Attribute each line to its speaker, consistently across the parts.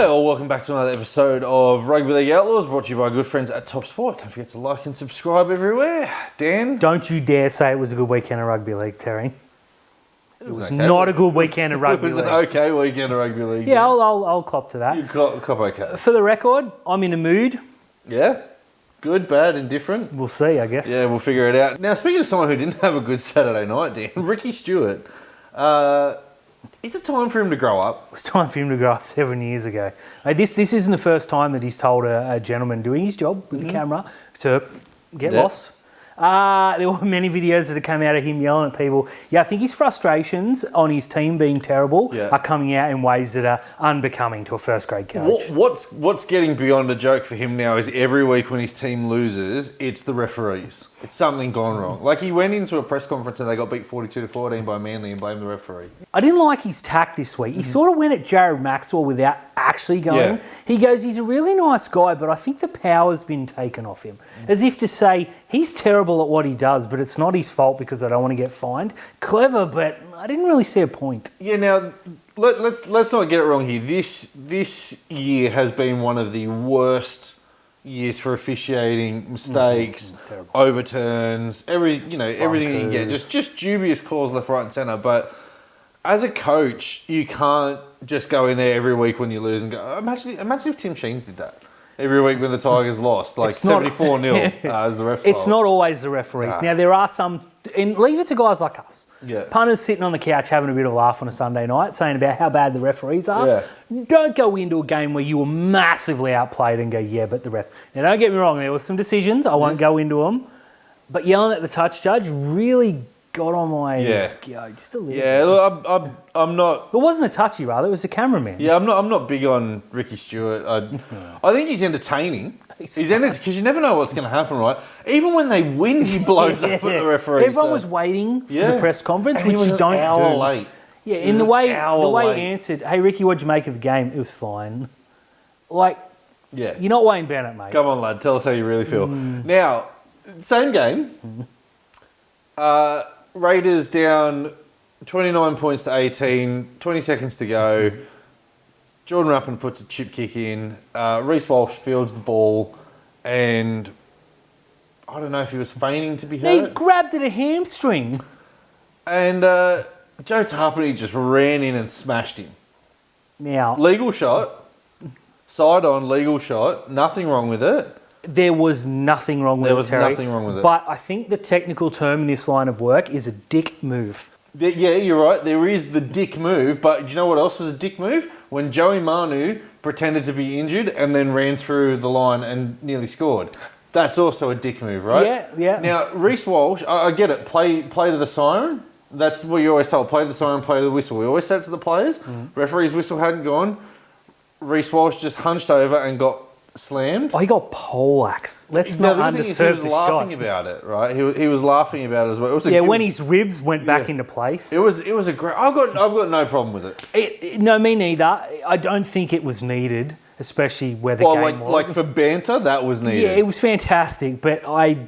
Speaker 1: Hello, welcome back to another episode of Rugby League Outlaws, brought to you by good friends at TopSport. Don't forget to like and subscribe everywhere. Dan?
Speaker 2: Don't you dare say it was a good weekend of rugby league, Terry. It was
Speaker 1: okay.
Speaker 2: not a good weekend of rugby league.
Speaker 1: It was an okay weekend of rugby league.
Speaker 2: Yeah, I'll cop to that.
Speaker 1: You cop okay.
Speaker 2: For the record, I'm in a mood.
Speaker 1: Yeah? Good, bad, indifferent?
Speaker 2: We'll see, I guess.
Speaker 1: Yeah, we'll figure it out. Now, speaking of someone who didn't have a good Saturday night, Dan, Ricky Stewart, is it time for him to grow up?
Speaker 2: It was time for him to grow up 7 years ago. This isn't the first time that he's told a gentleman doing his job with the camera to get lost. There were many videos that have come out of him yelling at people. Yeah, I think his frustrations on his team being terrible are coming out in ways that are unbecoming to a first grade coach.
Speaker 1: What's getting beyond a joke for him now is every week when his team loses, it's the referees. It's something gone wrong. Like he went into a press conference and they got beat 42-14 by Manly and blamed the referee.
Speaker 2: I didn't like his tack this week. He sort of went at Jared Maxwell without actually going. He goes, he's a really nice guy, but I think the power's been taken off him. As if to say, he's terrible at what he does, but it's not his fault because I don't want to get fined. Clever, but I didn't really see a point.
Speaker 1: Yeah, now, let's not get it wrong here. This year has been one of the worst years for officiating, mistakes, overturns, everything you can get. Just dubious calls left, right and centre. But as a coach, you can't just go in there every week when you lose and go, imagine if Tim Sheens did that. Every week when the Tigers lost, like 74-0 as the ref.
Speaker 2: It's not always the referees. Now, there are some, and leave it to guys like us.
Speaker 1: Yeah.
Speaker 2: Punters sitting on the couch having a bit of a laugh on a Sunday night, saying about how bad the referees are. Yeah. Don't go into a game where you were massively outplayed and go, yeah, but the rest. Now, don't get me wrong, there were some decisions, I won't go into them, but yelling at the touch judge really got on my just a little bit.
Speaker 1: Yeah, look, I'm not.
Speaker 2: It wasn't a touchy, rather. It was a cameraman.
Speaker 1: Yeah, I'm not big on Ricky Stewart. I think he's entertaining. He's entertaining because you never know what's going to happen, right? Even when they win, he blows up at the referee.
Speaker 2: Everyone was waiting for the press conference,
Speaker 1: and
Speaker 2: which you don't
Speaker 1: an hour late.
Speaker 2: Yeah, in the way he answered, "Hey Ricky, what'd you make of the game?" It was fine. Like, you're not Wayne Bennett, mate.
Speaker 1: Come on, lad. Tell us how you really feel. Now, same game. Raiders down 29 points to 18, 20 seconds to go. Jordan Rapana puts a chip kick in. Reece Walsh fields the ball, and I don't know if he was feigning to be hurt.
Speaker 2: He grabbed at a hamstring.
Speaker 1: And Joe Tarpany just ran in and smashed him.
Speaker 2: Now,
Speaker 1: legal shot, side on, legal shot, nothing wrong with it.
Speaker 2: There was nothing wrong with it, Terry.
Speaker 1: There was nothing wrong with it.
Speaker 2: But I think the technical term in this line of work is a dick move.
Speaker 1: Yeah, you're right. There is the dick move, but do you know what else was a dick move? When Joey Manu pretended to be injured and then ran through the line and nearly scored. That's also a dick move, right?
Speaker 2: Yeah.
Speaker 1: Now, Reece Walsh, I get it. Play to the siren. That's what you always told. Play to the siren, play to the whistle. We always said it to the players. Referee's whistle hadn't gone. Reece Walsh just hunched over and got slammed.
Speaker 2: Oh, he got poleaxed. Let's not underserve the shot.
Speaker 1: He was laughing about it, right? He was laughing about it as well. It was
Speaker 2: when his ribs went back into place.
Speaker 1: It was a great. I've got no problem with it.
Speaker 2: No, me neither. I don't think it was needed, especially where the game was.
Speaker 1: Like for banter, that was needed.
Speaker 2: Yeah, it was fantastic, but I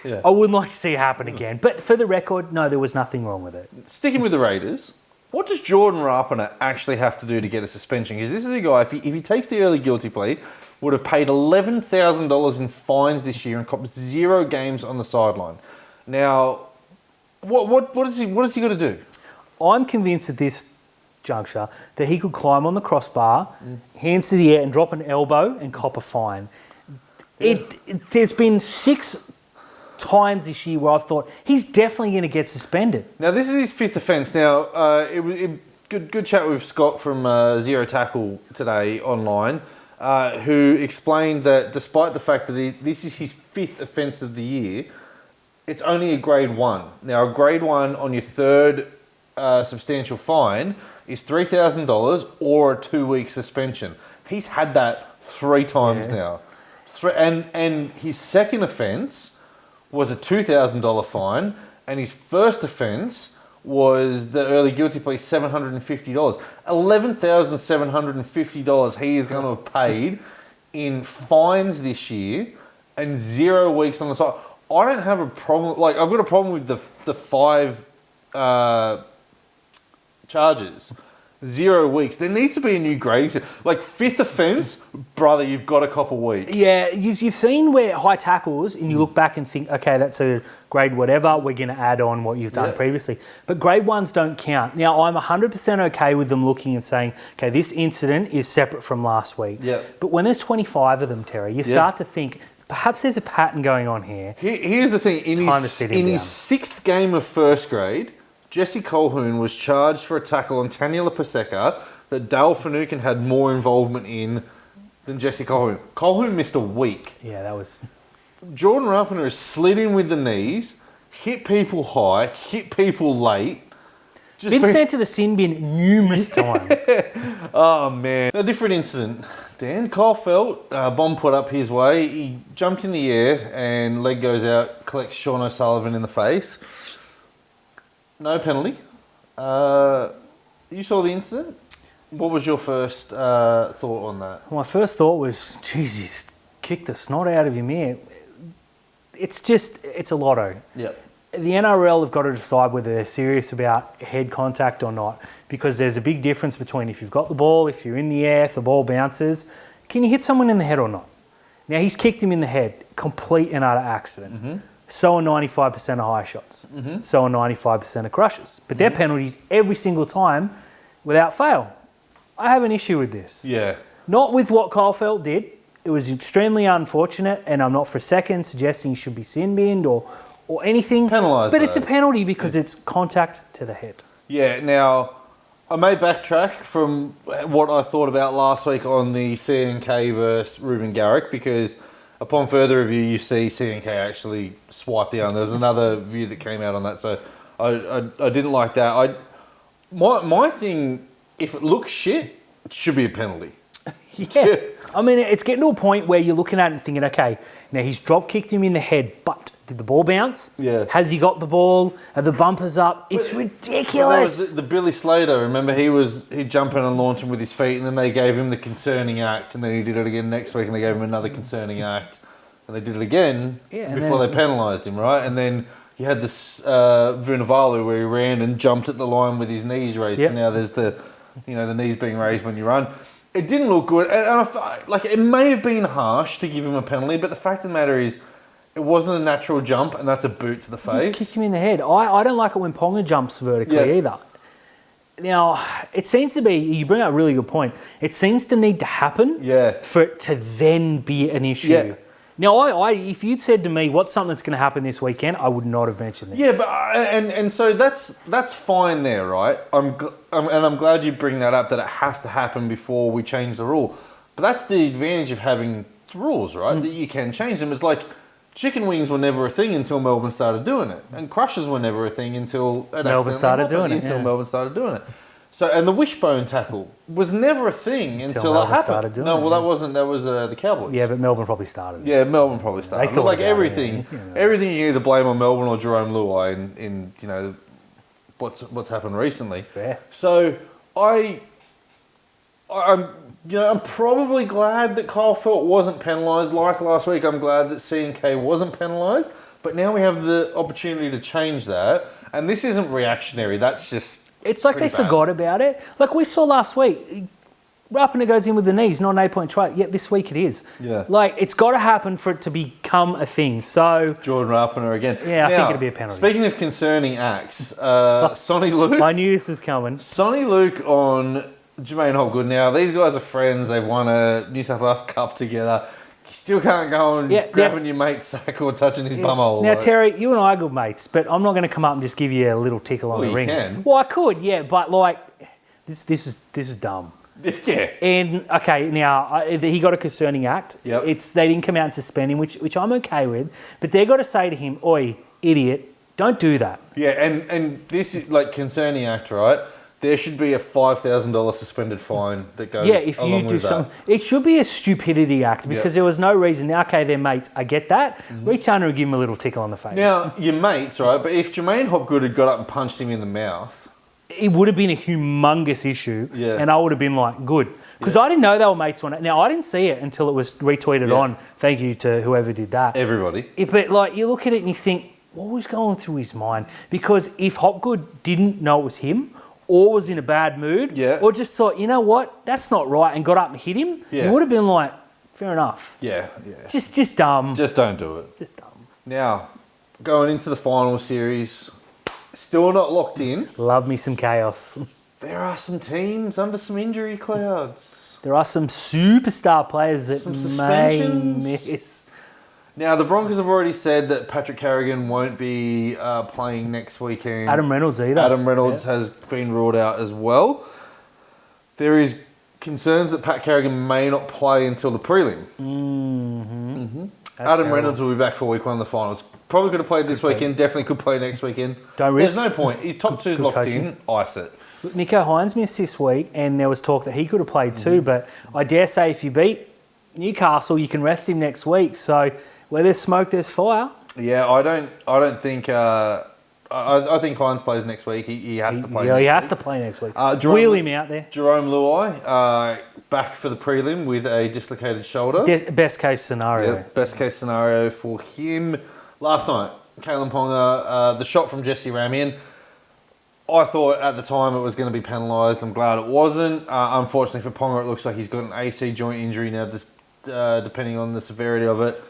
Speaker 2: wouldn't like to see it happen again. But for the record, no, there was nothing wrong with it.
Speaker 1: Sticking with the Raiders. What does Jordan Rapana actually have to do to get a suspension? Because this is a guy, if he takes the early guilty plea, would have paid $11,000 in fines this year and copped 0 games on the sideline. Now, what is he got to do?
Speaker 2: I'm convinced at this juncture that he could climb on the crossbar, hands to the air, and drop an elbow and cop a fine. There's been 6 times this year where I've thought he's definitely going to get suspended.
Speaker 1: Now, this is his 5th offence. Now, good chat with Scott from Zero Tackle today online, who explained that despite the fact that this is his 5th offence of the year, it's only a grade 1. Now, a grade 1 on your 3rd substantial fine is $3,000 or a 2-week suspension. He's had that 3 times now. And his 2nd offence was a $2,000 fine, and his 1st offence was the early guilty plea, $750. $11,750 he is going to have paid in fines this year, and 0 weeks on the side. I don't have a problem. Like, I've got a problem with the 5 charges. 0 weeks. There needs to be a new grading system. Like, fifth offence, brother, you've got a cop a week.
Speaker 2: Yeah, you've seen where high tackles, and you look back and think, okay, that's a grade whatever, we're going to add on what you've done previously. But grade ones don't count. Now, I'm 100% okay with them looking and saying, okay, this incident is separate from last week.
Speaker 1: Yeah.
Speaker 2: But when there's 25 of them, Terry, you start to think, perhaps there's a pattern going on here.
Speaker 1: Here's the thing. In his sixth game of first grade, Jesse Colquhoun was charged for a tackle on Tanya Paseka that Dale Finucane had more involvement in than Jesse Colquhoun. Colquhoun missed a week.
Speaker 2: Yeah, that was...
Speaker 1: Jordan Rapana has slid in with the knees, hit people high, hit people late.
Speaker 2: Been sent to the sin bin numerous times.
Speaker 1: Oh, man. A different incident. Dan, Kyle Feldt, bomb put up his way. He jumped in the air and leg goes out, collects Sean O'Sullivan in the face. No penalty. You saw the incident? What was your first thought on that?
Speaker 2: My first thought was, geez, he's kicked the snot out of him here. It's a lotto.
Speaker 1: Yep.
Speaker 2: The NRL have got to decide whether they're serious about head contact or not, because there's a big difference between if you've got the ball, if you're in the air, if the ball bounces, can you hit someone in the head or not? Now, he's kicked him in the head, complete and utter accident. Mm-hmm. So are 95% of high shots. Mm-hmm. So are 95% of crushes. But they're penalties every single time without fail. I have an issue with this.
Speaker 1: Yeah.
Speaker 2: Not with what Kyle Feldt did. It was extremely unfortunate, and I'm not for a second suggesting he should be sin binned or anything.
Speaker 1: Penalised.
Speaker 2: But it's a penalty because it's contact to the head.
Speaker 1: Yeah, now, I may backtrack from what I thought about last week on the CNK versus Ruben Garrick, because upon further review, you see CNK actually swipe down. There was another view that came out on that, so I didn't like that. My thing, if it looks shit, it should be a penalty.
Speaker 2: Yeah. I mean, it's getting to a point where you're looking at it and thinking, okay, now he's drop kicked him in the head, but did the ball bounce?
Speaker 1: Yeah.
Speaker 2: Has he got the ball? Are the bumpers up? It's ridiculous.
Speaker 1: That was the Billy Slater. Remember, he'd jump in and launch him with his feet, and then they gave him the concerning act, and then he did it again next week, and they gave him another concerning act, and they did it again before they penalised him, right? And then you had this Vunivalu where he ran and jumped at the line with his knees raised. Yep. So now there's the knees being raised when you run. It didn't look good, and I thought, like, it may have been harsh to give him a penalty, but the fact of the matter is, it wasn't a natural jump, and that's a boot to the face.
Speaker 2: He kicked him in the head. I don't like it when Ponga jumps vertically either. Now, it seems to be, you bring up a really good point, it seems to need to happen for it to then be an issue. Yeah. Now, if you'd said to me, what's something that's going to happen this weekend, I would not have mentioned this.
Speaker 1: Yeah, but and so that's fine there, right? I'm glad you bring that up, that it has to happen before we change the rule. But that's the advantage of having rules, right? That you can change them. It's like chicken wings were never a thing until Melbourne started doing it, and crushes were never a thing until
Speaker 2: Melbourne started doing it.
Speaker 1: Melbourne started doing it. So, and the wishbone tackle was never a thing until it happened. That wasn't. That was the Cowboys.
Speaker 2: Yeah, but Melbourne probably started.
Speaker 1: Yeah, Melbourne probably started. They thought like everything, everything you either blame on Melbourne or Jerome Luai in what's happened recently.
Speaker 2: Fair.
Speaker 1: So I'm probably glad that Kyle Feldt wasn't penalised. Like last week, I'm glad that CNK wasn't penalised. But now we have the opportunity to change that, and this isn't reactionary. That's just.
Speaker 2: It's like they forgot about it. Like we saw last week, Rapana goes in with the knees, not an 8-point try. Yet this week it is.
Speaker 1: Yeah.
Speaker 2: Like it's got to happen for it to become a thing. So
Speaker 1: Jordan Rapana again.
Speaker 2: Yeah, I think it'll be a penalty.
Speaker 1: Speaking of concerning acts, Sonny Luke.
Speaker 2: I knew this was coming.
Speaker 1: Sonny Luke on Jermaine Hopgood. Now these guys are friends. They've won a New South Wales Cup together. You still can't go and grabbing your mate's sack or touching his bumhole.
Speaker 2: Now, Terry, you and I are good mates, but I'm not going to come up and just give you a little tickle on the ring.
Speaker 1: You can.
Speaker 2: Well, I could, yeah, but like, this is dumb.
Speaker 1: Yeah.
Speaker 2: And okay, now he got a concerning act.
Speaker 1: Yep.
Speaker 2: They didn't come out and suspend him, which I'm okay with. But they got to say to him, "Oi, idiot, don't do that."
Speaker 1: Yeah, and this is like concerning act, right? There should be a $5,000 suspended fine that goes.
Speaker 2: Yeah, if you do something, it should be a stupidity act because there was no reason. Okay, they're mates. I get that. Reach under and give him a little tickle on the face.
Speaker 1: Now, your mates, right? But if Jermaine Hopgood had got up and punched him in the mouth,
Speaker 2: it would have been a humongous issue, and I would have been like, good, because I didn't know they were mates on it. Now I didn't see it until it was retweeted on. Thank you to whoever did that.
Speaker 1: Everybody.
Speaker 2: But like, you look at it and you think, what was going through his mind? Because if Hopgood didn't know it was him, or was in a bad mood, or just thought, you know what, that's not right, and got up and hit him, you would have been like, fair enough.
Speaker 1: Yeah.
Speaker 2: Just dumb.
Speaker 1: Just don't do it.
Speaker 2: Just dumb.
Speaker 1: Now, going into the final series, still not locked in.
Speaker 2: Love me some chaos.
Speaker 1: There are some teams under some injury clouds.
Speaker 2: There are some superstar players that may miss.
Speaker 1: Now, the Broncos have already said that Patrick Carrigan won't be playing next weekend.
Speaker 2: Adam Reynolds either.
Speaker 1: Adam Reynolds has been ruled out as well. There is concerns that Pat Carrigan may not play until the prelim. Adam Reynolds will be back for week 1 of the finals. Probably could have played this weekend. Definitely could play next weekend.
Speaker 2: Don't risk.
Speaker 1: There's no point. He's top 2's locked in. Ice it.
Speaker 2: Look, Nico Hines missed this week, and there was talk that he could have played too. But I dare say, if you beat Newcastle, you can rest him next week. So where there's smoke, there's fire.
Speaker 1: Yeah, I don't think. I think Hines plays next week. He has to play.
Speaker 2: Yeah, he has to play next week. Wheel him out there.
Speaker 1: Jerome Luai back for the prelim with a dislocated shoulder.
Speaker 2: Best case scenario.
Speaker 1: Yeah, best case scenario for him. Last night, Kalen Ponga, the shot from Jesse Ramian. I thought at the time it was going to be penalised. I'm glad it wasn't. Unfortunately for Ponga, it looks like he's got an AC joint injury now. Depending on the severity of it,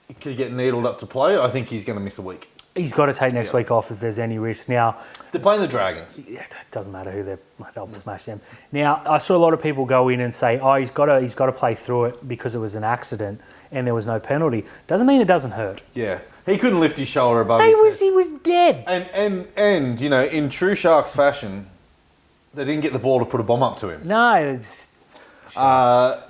Speaker 1: he could get needled up to play. I think he's going to miss a week.
Speaker 2: He's got to take next week off if there's any risk. Now,
Speaker 1: they're playing the Dragons.
Speaker 2: Yeah, it doesn't matter who they'll smash them. Now, I saw a lot of people go in and say, "Oh, he's got to play through it because it was an accident and there was no penalty." Doesn't mean it doesn't hurt.
Speaker 1: Yeah, he couldn't lift his shoulder above his head.
Speaker 2: He was dead.
Speaker 1: And you know, in true Sharks fashion, they didn't get the ball to put a bomb up to him.
Speaker 2: No.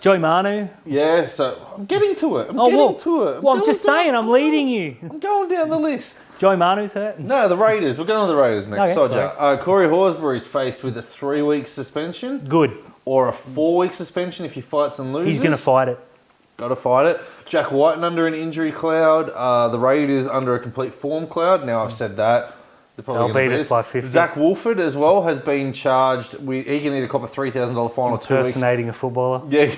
Speaker 2: Joey Manu.
Speaker 1: Yeah, so I'm getting to it. I'm just
Speaker 2: saying, I'm leading you.
Speaker 1: I'm going down the list.
Speaker 2: Joey Manu's hurt.
Speaker 1: No, the Raiders. We're going to the Raiders next.
Speaker 2: Okay,
Speaker 1: Sodja. Corey Horsburgh faced with a 3-week suspension.
Speaker 2: Good.
Speaker 1: Or a 4-week suspension if he fights and loses.
Speaker 2: He's going to fight it.
Speaker 1: Got to fight it. Jack Whiten under an injury cloud. The Raiders under a complete form cloud. Now I've said that.
Speaker 2: They'll beat us by 50.
Speaker 1: Zach Wolford as well has been charged with, he can either cop a $3,000 fine or 2 weeks.
Speaker 2: Impersonating a footballer.
Speaker 1: Yeah.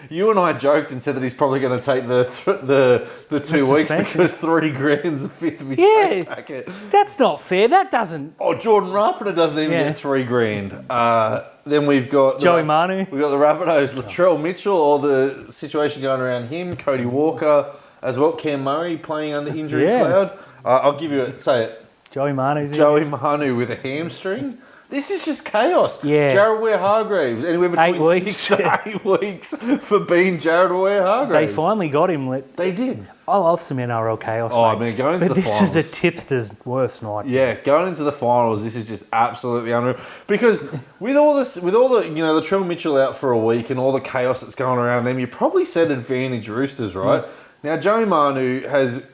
Speaker 1: You and I joked and said that he's probably going to take the 2 weeks because $3,000's a fifth of his pay packet.
Speaker 2: That's not fair. That doesn't.
Speaker 1: Oh, Jordan Rapana doesn't even get $3,000. Then we've got
Speaker 2: Joey Manu.
Speaker 1: We've got the Rabbitohs, Latrell Mitchell, all the situation going around him, Cody Walker as well, Cam Murray playing under injury cloud. I'll give you it. Say it.
Speaker 2: Joey Manu
Speaker 1: with a hamstring. This is just chaos.
Speaker 2: Yeah.
Speaker 1: Jared Ware-Hargraves, anywhere between 6 to 8 weeks for being Jared Ware-Hargraves.
Speaker 2: They finally got him.
Speaker 1: They did.
Speaker 2: I love some NRL chaos.
Speaker 1: Oh, I mean, going into the finals.
Speaker 2: This is a tipster's worst night.
Speaker 1: Yeah, going into the finals, this is just absolutely unreal. Because with all the Latrell Mitchell out for a week and all the chaos that's going around them, you probably said advantage Roosters, right? Now, Joey Manu has,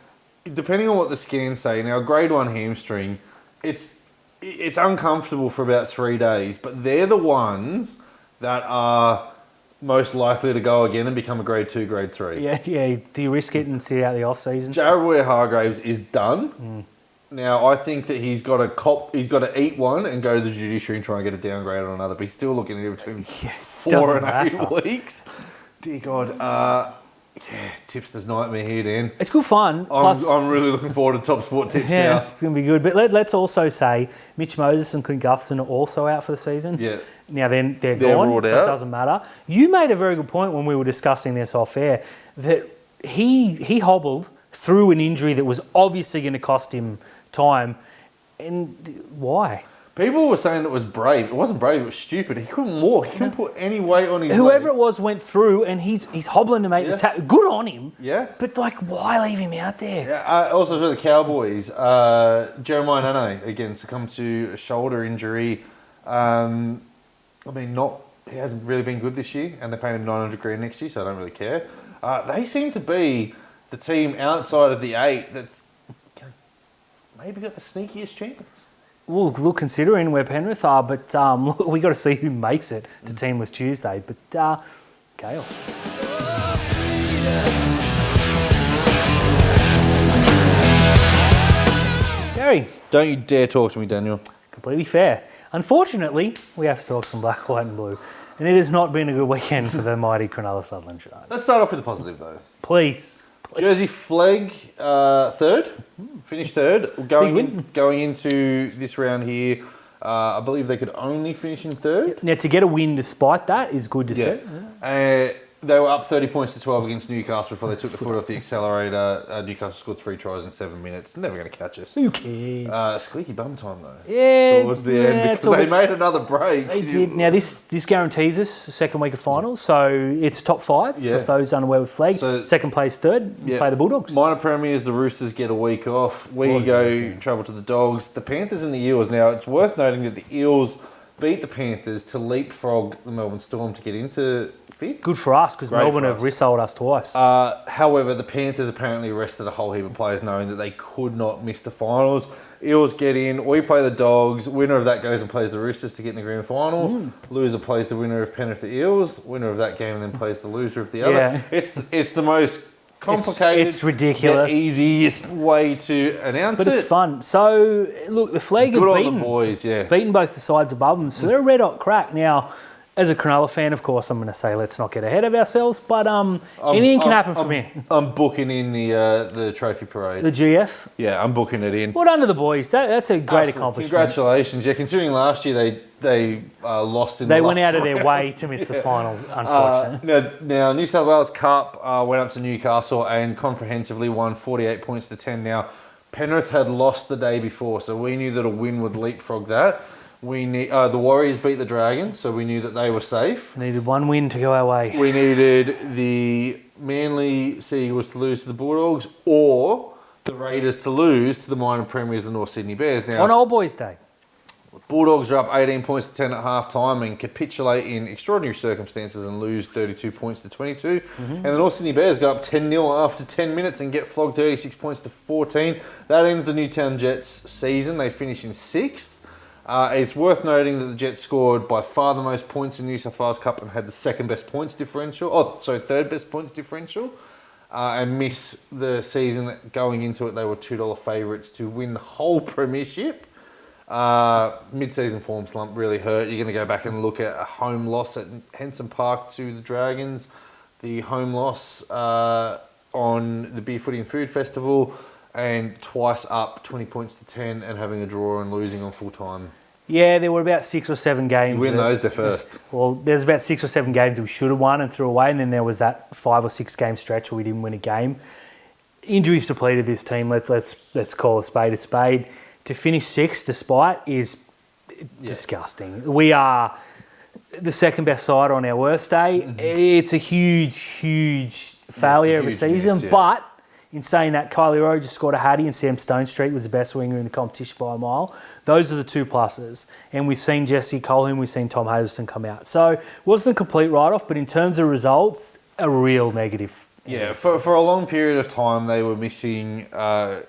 Speaker 1: depending on what the scans say, now grade 1 hamstring, it's uncomfortable for about 3 days, but they're the ones that are most likely to go again and become a grade 2, grade 3.
Speaker 2: Yeah. Do you risk it and sit out the off season?
Speaker 1: Jared Ware-Hargraves is done. Now I think that he's got to eat one and go to the judiciary and try and get a downgrade on another. But he's still looking at between 4 and 8 weeks. Dear God. Tipster's nightmare here, Dan.
Speaker 2: It's good fun.
Speaker 1: I'm really looking forward to TopSport tips now.
Speaker 2: Yeah, it's going to be good. But let's also say Mitch Moses and Clint Gutherson are also out for the season.
Speaker 1: Yeah.
Speaker 2: Now then they're gone, so it doesn't matter. You made a very good point when we were discussing this off air that he hobbled through an injury that was obviously going to cost him time. And why?
Speaker 1: People were saying it was brave. It wasn't brave, it was stupid. He couldn't walk. He couldn't put any weight on his
Speaker 2: Whoever
Speaker 1: leg.
Speaker 2: it was went through and he's hobbling to make the tackle. Good on him.
Speaker 1: Yeah.
Speaker 2: But, why leave him out there?
Speaker 1: Yeah, also for the Cowboys, Jeremiah Nene, again, succumbed to a shoulder injury. He hasn't really been good this year, and they're paying him $900,000 next year, so I don't really care. They seem to be the team outside of the 8 that's maybe got the sneakiest chance.
Speaker 2: Well, look, considering where Penrith are, but we got to see who makes it to Teamless Tuesday. But chaos. Gary.
Speaker 1: Don't you dare talk to me, Daniel.
Speaker 2: Completely fair. Unfortunately, we have to talk some black, white and blue. And it has not been a good weekend for the mighty Cronulla Sutherland Sharks.
Speaker 1: Let's start off with the positive, though.
Speaker 2: Please.
Speaker 1: Jersey Flegg, third. Finished third. Going into this round here, I believe they could only finish in third.
Speaker 2: Now, to get a win despite that is good to see.
Speaker 1: They were up 30 points to 12 against Newcastle before they took the foot off the accelerator. Newcastle scored 3 tries in 7 minutes. Never going to catch us.
Speaker 2: Who cares?
Speaker 1: Squeaky bum time, though.
Speaker 2: Yeah.
Speaker 1: Towards the end, because they made another break.
Speaker 2: They did. Now, this guarantees us the second week of finals, so it's top 5 for those unaware with flag. So, second place, third, play the Bulldogs.
Speaker 1: Minor premiers, the Roosters get a week off. We travel to the Dogs. The Panthers and the Eels. Now, it's worth noting that the Eels beat the Panthers to leapfrog the Melbourne Storm to get into 5th.
Speaker 2: Good for us, because Melbourne have resold us twice.
Speaker 1: However, the Panthers apparently rested a whole heap of players knowing that they could not miss the finals. Eels get in, we play the Dogs. Winner of that goes and plays the Roosters to get in the grand final. Loser plays the winner of Penrith the Eels. Winner of that game and then plays the loser of the other. It's the most complicated,
Speaker 2: it's ridiculous,
Speaker 1: easiest way to announce it.
Speaker 2: But it's fun. So, look, the flag have beaten both the sides above them, so they're a red hot crack. Now, as a Cronulla fan, of course, I'm going to say let's not get ahead of ourselves, but anything can happen from here.
Speaker 1: I'm booking in the trophy parade.
Speaker 2: The GF?
Speaker 1: Yeah, I'm booking it in.
Speaker 2: Well done to the boys. That's a great accomplishment.
Speaker 1: Congratulations. Yeah, considering last year they lost in
Speaker 2: They went out of their way to miss the finals, unfortunately.
Speaker 1: Now, New South Wales Cup went up to Newcastle and comprehensively won 48 points to 10. Now, Penrith had lost the day before, so we knew that a win would leapfrog that. The Warriors beat the Dragons, so we knew that they were safe.
Speaker 2: Needed one win to go our way.
Speaker 1: We needed the Manly Seagulls to lose to the Bulldogs, or the Raiders to lose to the minor premiers, the North Sydney Bears. Now,
Speaker 2: on Old Boys Day.
Speaker 1: Bulldogs are up 18 points to 10 at half time and capitulate in extraordinary circumstances and lose 32 points to 22. And the North Sydney Bears go up 10-0 after 10 minutes and get flogged 36 points to 14. That ends the Newtown Jets season. They finish in 6th. It's worth noting that the Jets scored by far the most points in the New South Wales Cup and had the third best points differential. And miss the season going into it. They were $2 favourites to win the whole premiership. Mid-season form slump really hurt. You're going to go back and look at a home loss at Henson Park to the Dragons, the home loss on the Beer, Footy and Food Festival, and twice up 20 points to 10 and having a draw and losing on full time.
Speaker 2: Yeah, there were about 6 or 7 games.
Speaker 1: You win those, they're first.
Speaker 2: Well, there's about 6 or 7 games that we should have won and threw away, and then there was that 5 or 6 game stretch where we didn't win a game. Injuries depleted this team. Let's call a spade a spade. To finish 6th despite is disgusting. We are the second best side on our worst day. It's a huge failure of a season, but in saying that, Kylie Rowe just scored a hattie and Sam Stone Street was the best winger in the competition by a mile. Those are the 2 pluses. And we've seen Jesse Coleham, we've seen Tom Hazelton come out. So it wasn't a complete write-off, but in terms of results, a real negative.
Speaker 1: Yeah, for a long period of time, they were missing Braden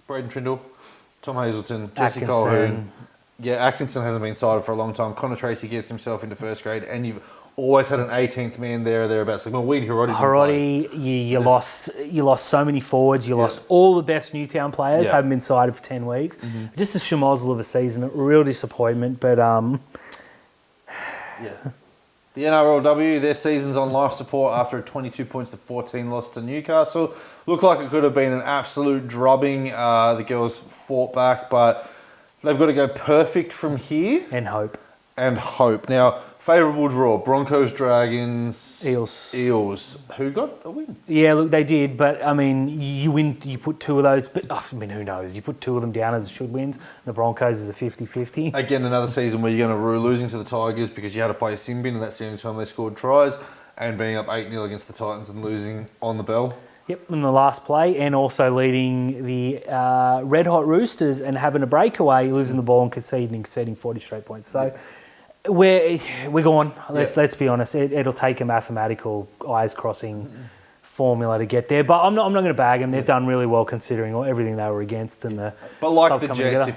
Speaker 1: Trindle, Tom Hazelton, Jesse Coleham. Yeah, Atkinson hasn't been sighted for a long time. Connor Tracy gets himself into first grade, and you've always had an 18th man there or thereabouts. Like, well, Weed
Speaker 2: Hiroti, you lost so many forwards. You lost all the best Newtown players. Haven't been sighted for 10 weeks. Just a schmozzle of a season. A real disappointment. But
Speaker 1: the NRLW, their season's on life support after a 22 points to 14 loss to Newcastle. Looked like it could have been an absolute drubbing. The girls fought back, but they've got to go perfect from here.
Speaker 2: And hope.
Speaker 1: Now, favourable draw, Broncos, Dragons,
Speaker 2: Eels.
Speaker 1: Who got a win?
Speaker 2: Yeah, look, they did, but I mean, you win, you put 2 of those, but I mean, who knows? You put 2 of them down as should wins, the Broncos is a 50-50.
Speaker 1: Again, another season where you're going to rue losing to the Tigers because you had to play a sin bin and that's the only time they scored tries, and being up 8-0 against the Titans and losing on the bell.
Speaker 2: Yep, in the last play, and also leading the Red Hot Roosters and having a breakaway, losing the ball and conceding 40 straight points. So we're gone. Let's be honest. It'll take a mathematical eyes crossing formula to get there. But I'm not going to bag them. They've done really well considering everything they were against and the.
Speaker 1: But like the Jets,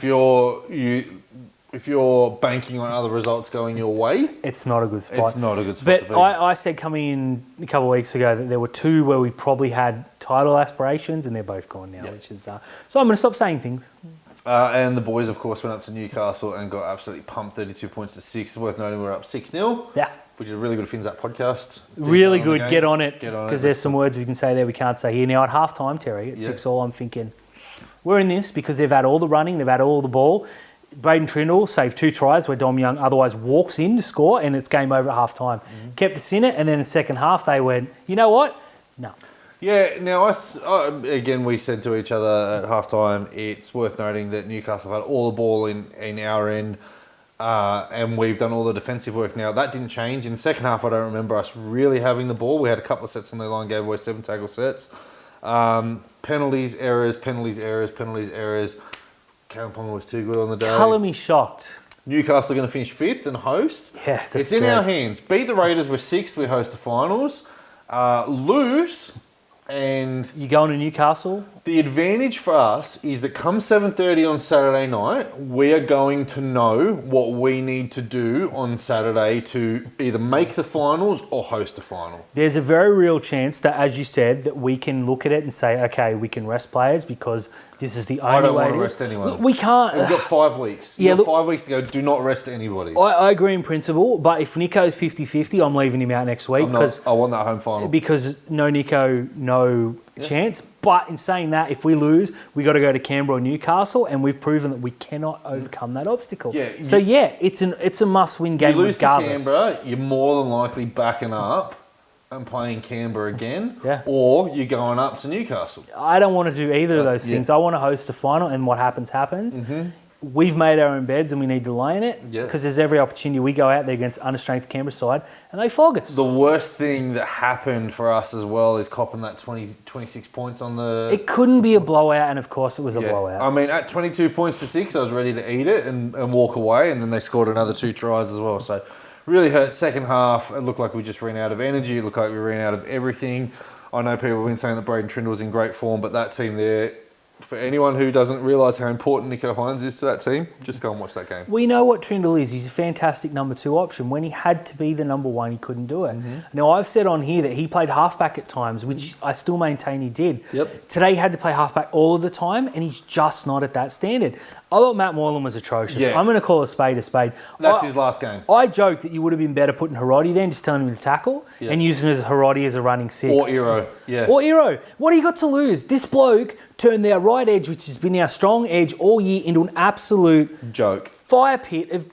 Speaker 1: if you're banking on other results going your way,
Speaker 2: it's not a good spot.
Speaker 1: It's not a good spot
Speaker 2: but
Speaker 1: to be.
Speaker 2: I said coming in a couple of weeks ago that there were 2 where we probably had title aspirations, and they're both gone now, which is... so I'm going to stop saying things.
Speaker 1: And the boys, of course, went up to Newcastle and got absolutely pumped 32 points to 6. It's worth noting we're up 6-0.
Speaker 2: Yeah.
Speaker 1: Which is a really good Finzap podcast.
Speaker 2: Really good. Get on it. Because there's some words we can say there we can't say here. Now, at half-time, Terry, at 6-all, I'm thinking, we're in this because they've had all the running, they've had all the ball. Braden Trindle saved 2 tries where Dom Young otherwise walks in to score, and it's game over at half time. Kept us in it, and then in the second half they went, you know what? No.
Speaker 1: Yeah, now, again, we said to each other at halftime, it's worth noting that Newcastle had all the ball in our end, and we've done all the defensive work now. That didn't change. In the second half, I don't remember us really having the ball. We had a couple of sets on the line, gave away 7 tackle sets. Penalties, errors. Callum Ponga was too good on the day.
Speaker 2: Colour me shocked.
Speaker 1: Newcastle are going to finish 5th and host.
Speaker 2: Yeah, that's
Speaker 1: it's in our hands. Beat the Raiders, we're 6th, we host the finals. Lose, and
Speaker 2: You going to Newcastle?
Speaker 1: the advantage for us is that come 7:30 on Saturday night, we are going to know what we need to do on Saturday to either make the finals or host the final.
Speaker 2: There's a very real chance that, as you said, that we can look at it and say, okay, we can rest players because this is the only
Speaker 1: I don't
Speaker 2: way
Speaker 1: want to
Speaker 2: it is.
Speaker 1: rest anyone.
Speaker 2: Look, we can't.
Speaker 1: We've got 5 weeks.
Speaker 2: Yeah,
Speaker 1: You've got
Speaker 2: look-
Speaker 1: 5 weeks to go. Do not rest anybody.
Speaker 2: I agree in principle, but if Nico's 50-50, I'm leaving him out next week
Speaker 1: I want that home final.
Speaker 2: because no Nico, no chance. But in saying that, if we lose, we got to go to Canberra or Newcastle, and we've proven that we cannot overcome that obstacle.
Speaker 1: Yeah,
Speaker 2: it's a must-win game
Speaker 1: You lose
Speaker 2: regardless.
Speaker 1: to Canberra, you're more than likely backing up and playing Canberra again,
Speaker 2: Yeah.
Speaker 1: or you're going up to Newcastle.
Speaker 2: I don't want to do either of those
Speaker 1: yeah.
Speaker 2: things. I want to host a final, and what happens, happens. We've made our own beds, and we need to lay in it
Speaker 1: Yeah.
Speaker 2: because there's every opportunity we go out there against understrength Canberra side, and they flog us.
Speaker 1: The worst thing that happened for us as well is copping that 26 points on the...
Speaker 2: It couldn't be a blowout, and of course it was a blowout.
Speaker 1: I mean, at 22 points to 6, I was ready to eat it and walk away, and then they scored another 2 tries as well. So really hurt. Second half, it looked like we just ran out of energy. It looked like we ran out of everything. I know people have been saying that Braden Trindle was in great form, but that team there, for anyone who doesn't realise how important Nico Hines is to that team, just go and watch that game.
Speaker 2: We know what Trindle is. He's a fantastic number 2 option. When he had to be the number 1, he couldn't do it. Now, I've said on here that he played halfback at times, which I still maintain he did.
Speaker 1: Yep.
Speaker 2: Today, he had to play halfback all of the time, and he's just not at that standard. I thought Matt Moylan was atrocious.
Speaker 1: Yeah.
Speaker 2: I'm going to call a spade a spade.
Speaker 1: That's his last game.
Speaker 2: I joked that you would have been better putting Hiroti there and just telling him to tackle and using Hiroti as a running 6.
Speaker 1: Or Eero, yeah.
Speaker 2: Or Eero. What do you got to lose? This bloke turned their right edge, which has been our strong edge all year, into an absolute
Speaker 1: Joke.
Speaker 2: fire pit of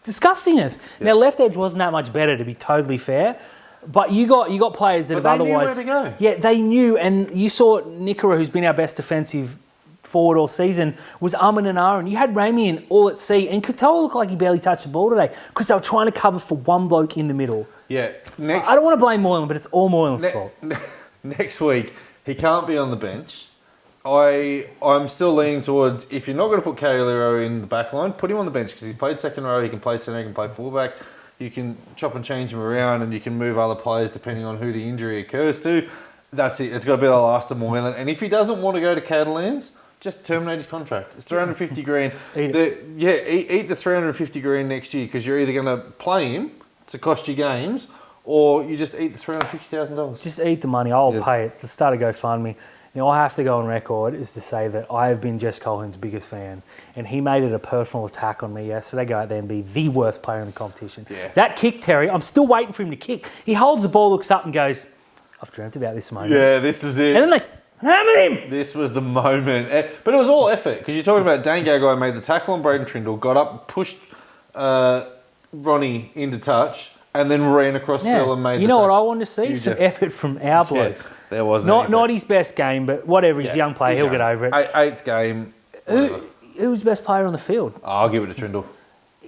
Speaker 2: disgustingness. Now, left edge wasn't that much better, to be totally fair. But you got players that
Speaker 1: But
Speaker 2: have
Speaker 1: they knew
Speaker 2: otherwise...
Speaker 1: where to go.
Speaker 2: Yeah, they knew. And you saw Nicola, who's been our best defensive forward all season, was and ahhing. You had Ramey in all at sea, and Katoa looked like he barely touched the ball today because they were trying to cover for one bloke in the middle.
Speaker 1: Yeah.
Speaker 2: I don't want to blame Moylan, but it's all Moylan's fault.
Speaker 1: Next week, he can't be on the bench. I'm still leaning towards, if you're not going to put Calero in the back line, put him on the bench because he's played second row, he can play centre, he can play fullback. You can chop and change him around and you can move other players depending on who the injury occurs to. That's it. It's got to be the last of Moylan. And if he doesn't want to go to Catalans, just terminate his contract. It's 350 grand.
Speaker 2: Eat
Speaker 1: Eat the 350 grand next year because you're either going to play him to cost you games or you just eat the $350,000.
Speaker 2: Just eat the money. I'll pay it. Let's start a GoFundMe. Now, I have to go on record is to say that I have been Jess Colquhoun's biggest fan, and he made it a personal attack on me yesterday. Go out there and be the worst player in the competition.
Speaker 1: Yeah.
Speaker 2: That kick, Terry, I'm still waiting for him to kick. He holds the ball, looks up and goes, I've dreamt about this moment.
Speaker 1: Yeah, this was it.
Speaker 2: And then they hammered him.
Speaker 1: This was the moment. But it was all effort because you're talking about Dane Gagai made the tackle on Braden Trindle, got up, pushed Ronnie into touch, and then ran across the field and made
Speaker 2: you
Speaker 1: the
Speaker 2: know
Speaker 1: tackle.
Speaker 2: what I want to see? Some effort from our blokes.
Speaker 1: Yeah, there was
Speaker 2: not his best game, but whatever. He's a young player. He'll get over it.
Speaker 1: Eighth game.
Speaker 2: Who's the best player on the field?
Speaker 1: I'll give it to Trindle.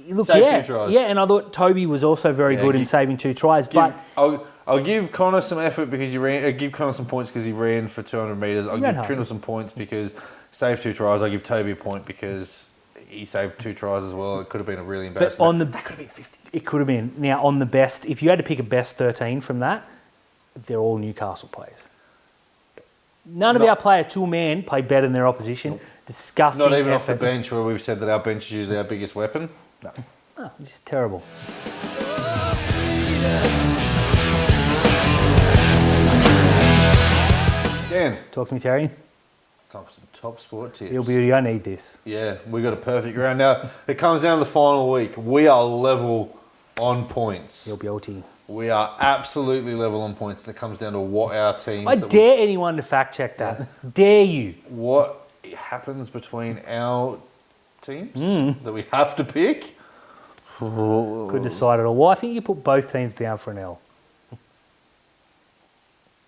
Speaker 2: Look,
Speaker 1: Saved 2 tries.
Speaker 2: yeah, and I thought Toby was also very good in saving 2 tries. But
Speaker 1: I'll give Connor some effort because he ran. Give Connor some points because he ran for 200 metres. I'll give Trindle some points because saved 2 tries. I'll give Toby a point because he saved 2 tries as well. It could have been a really embarrassing.
Speaker 2: But on the
Speaker 1: that could have been 50.
Speaker 2: It could have been. Now, on the best, if you had to pick a best 13 from that, they're all Newcastle players. None of our players, 2-man, played better than their opposition. Disgusting.
Speaker 1: Not even
Speaker 2: effort.
Speaker 1: off the bench where we've said that our bench is usually our biggest weapon. No.
Speaker 2: Oh, this is terrible.
Speaker 1: Dan,
Speaker 2: Talk to me, Terry.
Speaker 1: time for some top sport tips.
Speaker 2: Real beauty, I need this.
Speaker 1: Yeah, we got a perfect round. Now, it comes down to the final week. We are level on points.
Speaker 2: Real beauty.
Speaker 1: We are absolutely level on points. And it comes down to what our team...
Speaker 2: I dare anyone to fact check that. Dare you.
Speaker 1: What happens between our teams that we have to pick.
Speaker 2: Could decide it all. Well, I think you put both teams down for an L.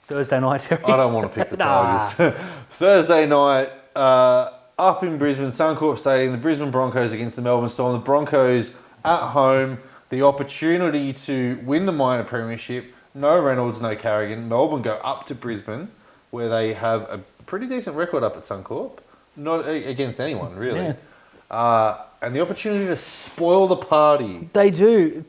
Speaker 2: Thursday night, Terry.
Speaker 1: I don't want to pick the Tigers. Thursday night, up in Brisbane, Suncorp Stadium, the Brisbane Broncos against the Melbourne Storm. The Broncos at home, the opportunity to win the minor premiership. No Reynolds, no Carrigan. Melbourne go up to Brisbane, where they have a pretty decent record up at Suncorp. Not against anyone, really. Yeah. And the opportunity to spoil the party.
Speaker 2: They do.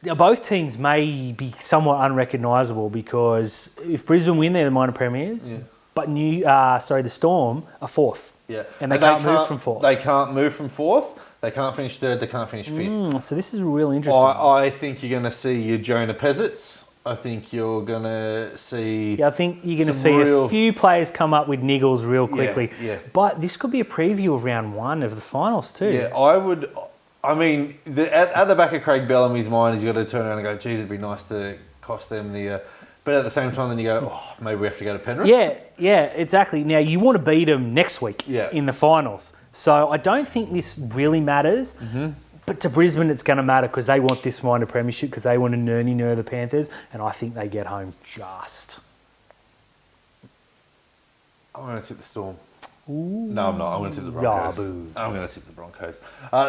Speaker 2: Both teams may be somewhat unrecognisable because if Brisbane win, they're the minor premiers. Yeah. But the Storm are fourth.
Speaker 1: Yeah.
Speaker 2: And they can't move from fourth.
Speaker 1: They can't move from fourth. They can't finish third. They can't finish fifth.
Speaker 2: So this is really interesting.
Speaker 1: I think you're going to see your Jonah Pezzets. I think you're going to see...
Speaker 2: Yeah, I think you're going to see a few players come up with niggles real quickly.
Speaker 1: Yeah.
Speaker 2: But this could be a preview of round one of the finals too.
Speaker 1: Yeah, I would... I mean, at the back of Craig Bellamy's mind, he's got to turn around and go, geez, it'd be nice to cost them the... but at the same time, then you go, oh, maybe we have to go to Penrith.
Speaker 2: Yeah, exactly. Now, you want to beat them next week in the finals. So I don't think this really matters. Mm-hmm. But to Brisbane, it's going to matter because they want this minor premiership because they want to nerdy the Panthers. And I think they get home just.
Speaker 1: I'm going to tip the Storm.
Speaker 2: Ooh.
Speaker 1: No, I'm not. I'm going to tip the Broncos.
Speaker 2: Yaboo.
Speaker 1: I'm going to tip the Broncos.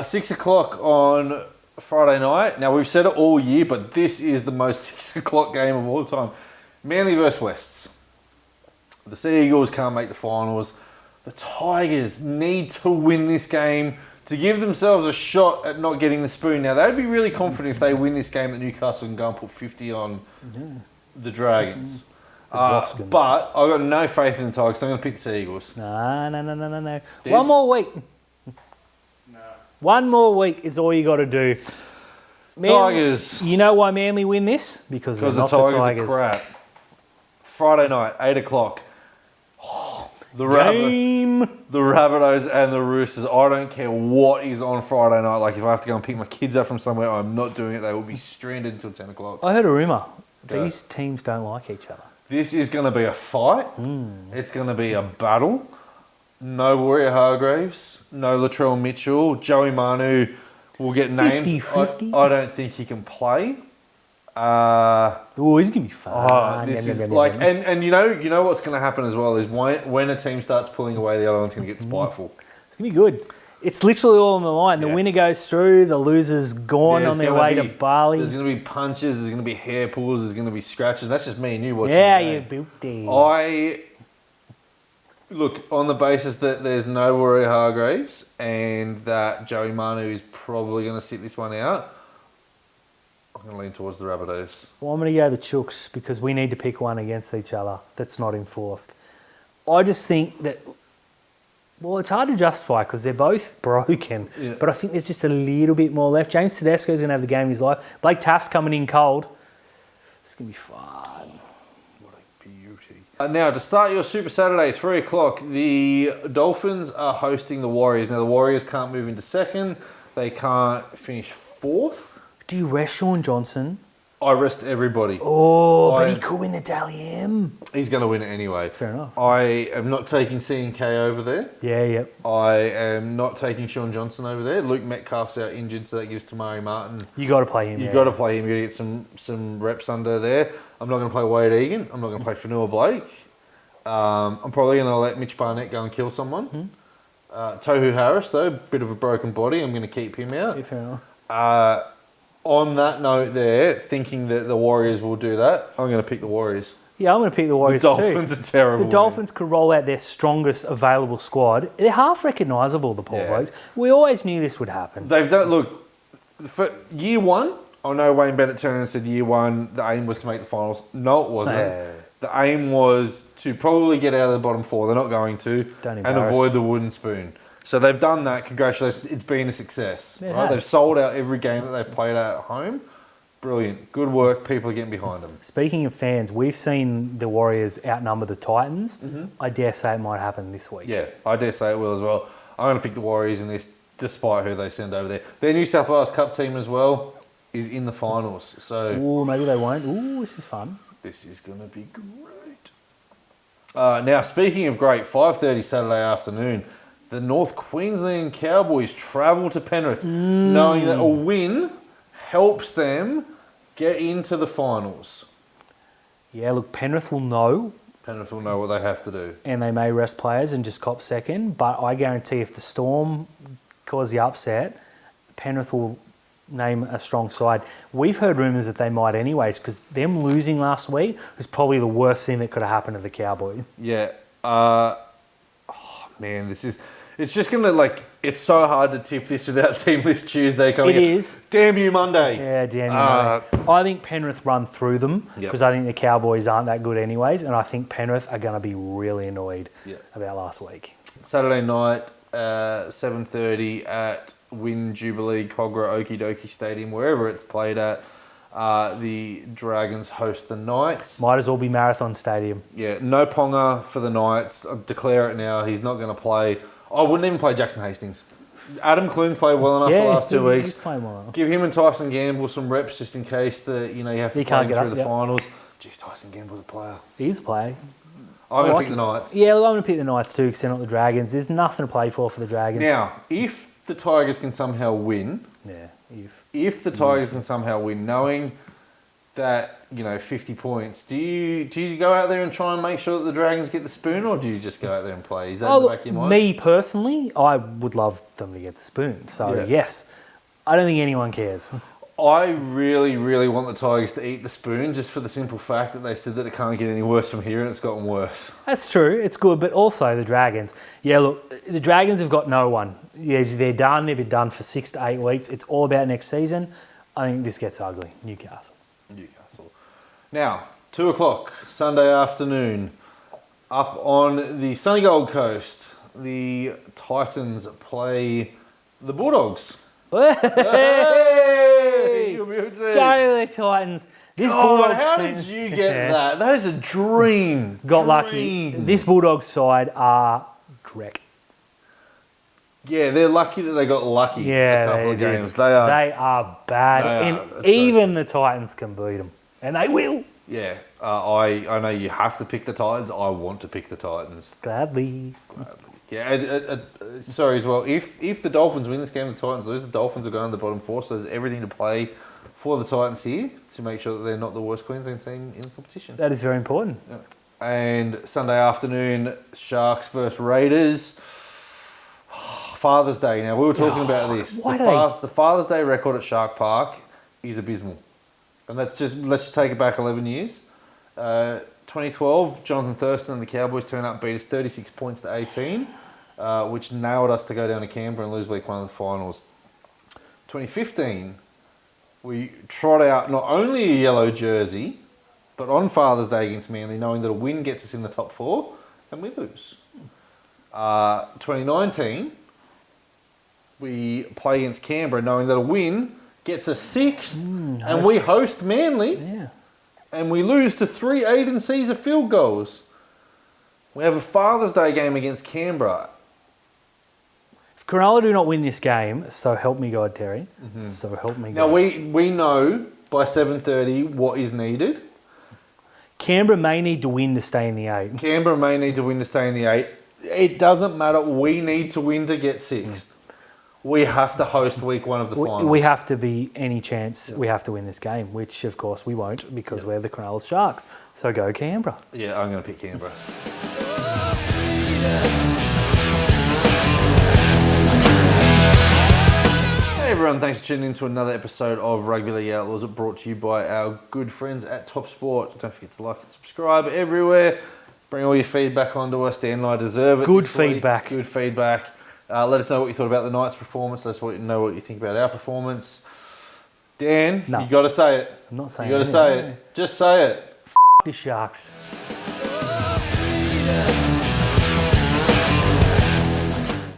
Speaker 1: 6 o'clock on Friday night. Now, we've said it all year, but this is the most 6 o'clock game of all time. Manly versus Wests. The Sea Eagles can't make the finals. The Tigers need to win this game to give themselves a shot at not getting the spoon. Now, they'd be really confident if they win this game that Newcastle can go and put 50 on the Dragons. But I've got no faith in the Tigers, so I'm going to pick the Sea Eagles.
Speaker 2: No. One more week. No. One more week is all you got to do.
Speaker 1: Tigers.
Speaker 2: You know why Manly win this? Because they're not the Tigers.
Speaker 1: Are crap. Friday night, 8 o'clock. The Rabbitohs and the Roosters. I don't care what is on Friday night. Like, if I have to go and pick my kids up from somewhere, I'm not doing it. They will be stranded until 10 o'clock.
Speaker 2: I heard a rumour. These teams don't like each other.
Speaker 1: This is going to be a fight. It's going to be a battle. No Warrior Hargraves. No Latrell Mitchell. Joey Manu will get named.
Speaker 2: 50-50.
Speaker 1: I don't think he can play.
Speaker 2: He's going to be fun.
Speaker 1: This is like, and you know what's going to happen as well is when a team starts pulling away, the other one's going to get spiteful.
Speaker 2: It's going to be good. It's literally all on the line. The winner goes through, the loser's gone on their way to Bali.
Speaker 1: There's going to be punches, there's going to be hair pulls, there's going to be scratches. That's just me and you watching.
Speaker 2: Yeah, you beauty.
Speaker 1: Look, on the basis that there's no Warrior Hargraves and that Joey Manu is probably going to sit this one out, I'm going to lean towards the Rabbitohs.
Speaker 2: Well, I'm going to go the Chooks because we need to pick one against each other that's not enforced. I just think that, well, it's hard to justify because they're both broken, but I think there's just a little bit more left. James Tedesco's going to have the game of his life. Blake Taft's coming in cold. It's going to be fun.
Speaker 1: What a beauty. Now, to start your Super Saturday, 3 o'clock, the Dolphins are hosting the Warriors. Now, the Warriors can't move into second. They can't finish fourth.
Speaker 2: Do you rest Sean Johnson?
Speaker 1: I rest everybody.
Speaker 2: But he could win the Dally M.
Speaker 1: He's going to win it anyway.
Speaker 2: Fair enough.
Speaker 1: I am not taking C&K over there.
Speaker 2: Yeah.
Speaker 1: I am not taking Sean Johnson over there. Luke Metcalf's out injured, so that gives Tamari Martin.
Speaker 2: You got to play him.
Speaker 1: You got to play him. You got to get some reps under there. I'm not going to play Wade Egan. I'm not going to play Fanua Blake. I'm probably going to let Mitch Barnett go and kill someone. Tohu Harris, though, bit of a broken body. I'm going to keep him out.
Speaker 2: Yeah, fair enough.
Speaker 1: On that note there, thinking that the Warriors will do that, I'm going to pick the Warriors.
Speaker 2: Yeah, I'm going to pick the Warriors too.
Speaker 1: The Dolphins are terrible.
Speaker 2: The Dolphins could roll out their strongest available squad. They're half recognisable, the poor blokes. We always knew this would happen.
Speaker 1: They've done, look, for year one, I know Wayne Bennett turned and said year one, the aim was to make the finals. No, it wasn't. The aim was to probably get out of the bottom four. They're not going to. And avoid the wooden spoon. So they've done that. Congratulations. It's been a success. Right? They've sold out every game that they've played at home. Brilliant. Good work. People are getting behind them.
Speaker 2: Speaking of fans, we've seen the Warriors outnumber the Titans. I dare say it might happen this week.
Speaker 1: Yeah, I dare say it will as well. I'm going to pick the Warriors in this, despite who they send over there. Their New South Wales Cup team as well is in the finals. So,
Speaker 2: ooh, maybe they won't. Ooh, this is fun.
Speaker 1: This is going to be great. Now, speaking of great, 5:30 Saturday afternoon, The North Queensland Cowboys travel to Penrith, knowing that a win helps them get into the finals.
Speaker 2: Yeah, look, Penrith will know.
Speaker 1: Penrith will know what they have to do.
Speaker 2: And they may rest players and just cop second. But I guarantee if the Storm cause the upset, Penrith will name a strong side. We've heard rumours that they might anyways, because them losing last week was probably the worst thing that could have happened to the Cowboys.
Speaker 1: Yeah. Man, it's just going to, it's so hard to tip this without Team List Tuesday coming
Speaker 2: It is.
Speaker 1: Damn you, Monday.
Speaker 2: Yeah, damn you. I think Penrith run through them because I think the Cowboys aren't that good anyways, and I think Penrith are going to be really annoyed about last week.
Speaker 1: Saturday night, 7:30 at Win Jubilee Cogra Okie Dokie Stadium, wherever it's played at. The Dragons host the Knights.
Speaker 2: Might as well be Marathon Stadium.
Speaker 1: Yeah, no Ponga for the Knights. I'll declare it now. He's not going to play. I wouldn't even play Jackson Hastings. Adam Clune's played well enough the last 2 weeks.
Speaker 2: He's playing well.
Speaker 1: Give him and Tyson Gamble some reps just in case that you have to play him through the finals. Jeez, Tyson Gamble's a player.
Speaker 2: He's a player.
Speaker 1: I'm going to pick the Knights.
Speaker 2: Yeah, I'm going to pick the Knights too because they're not the Dragons. There's nothing to play for the Dragons.
Speaker 1: Now, if the Tigers can somehow win, if the Tigers can somehow win, knowing that 50 points, do you go out there and try and make sure that the Dragons get the spoon, or do you just go out there and play? Is that in the back of your mind?
Speaker 2: Me personally, I would love them to get the spoon. So yes, I don't think anyone cares.
Speaker 1: I really, really want the Tigers to eat the spoon just for the simple fact that they said that it can't get any worse from here, and it's gotten worse.
Speaker 2: That's true. It's good, but also the Dragons. Yeah, look, the Dragons have got no one. Yeah, they're done. They've been done for 6 to 8 weeks. It's all about next season. I think this gets ugly. Newcastle.
Speaker 1: Now, 2 o'clock, Sunday afternoon, up on the sunny Gold Coast, the Titans play the Bulldogs.
Speaker 2: Hey! Go the Titans. This Bulldogs
Speaker 1: how
Speaker 2: team,
Speaker 1: did you get that? That is a dream.
Speaker 2: Got lucky. This Bulldogs side are dreck.
Speaker 1: Yeah, they're lucky that they got lucky a couple of games. They
Speaker 2: are bad. Even the Titans can beat them. And they will.
Speaker 1: Yeah, I know you have to pick the Titans. I want to pick the Titans.
Speaker 2: Gladly.
Speaker 1: Yeah, sorry as well. If the Dolphins win this game, the Titans lose, the Dolphins are going to the bottom 4, so there's everything to play for the Titans here to make sure that they're not the worst Queensland team in the competition. That
Speaker 2: is very important.
Speaker 1: Yeah. And Sunday afternoon, Sharks versus Raiders. Father's Day. Now, we were talking about this. The Father's Day record at Shark Park is abysmal. And let's just take it back 11 years. 2012, Jonathan Thurston and the Cowboys turn up, beat us 36 points to 18, which nailed us to go down to Canberra and lose week 1 of the finals. 2015, we trot out not only a yellow jersey, but on Father's Day against Manly, knowing that a win gets us in the top 4, and we lose. 2019, we play against Canberra, knowing that a win gets us 6th, and we host Manly, and we lose to 3 Aiden Caesar field goals. We have a Father's Day game against Canberra.
Speaker 2: If Cronulla do not win this game, so help me God, Terry. So help me God.
Speaker 1: Now, we know by 7:30 what is needed.
Speaker 2: Canberra may need to win to stay in the 8.
Speaker 1: Canberra may need to win to stay in the 8. It doesn't matter. We need to win to get 6th. We have to host week 1 of the finals.
Speaker 2: We have to be any chance. We have to win this game, which of course we won't because we're the Cronulla Sharks. So go Canberra.
Speaker 1: Yeah, I'm going to pick Canberra. Hey everyone, thanks for tuning in to another episode of Rugby League Outlaws, brought to you by our good friends at TopSport. Don't forget to like and subscribe everywhere. Bring all your feedback onto us. Dan and I deserve it.
Speaker 2: Good feedback.
Speaker 1: Good feedback. Let us know what you thought about the Knights' performance. Let us know what you think about our performance. Dan, you got to say it.
Speaker 2: I'm not saying
Speaker 1: it. You got to say it. Just say it.
Speaker 2: The Sharks.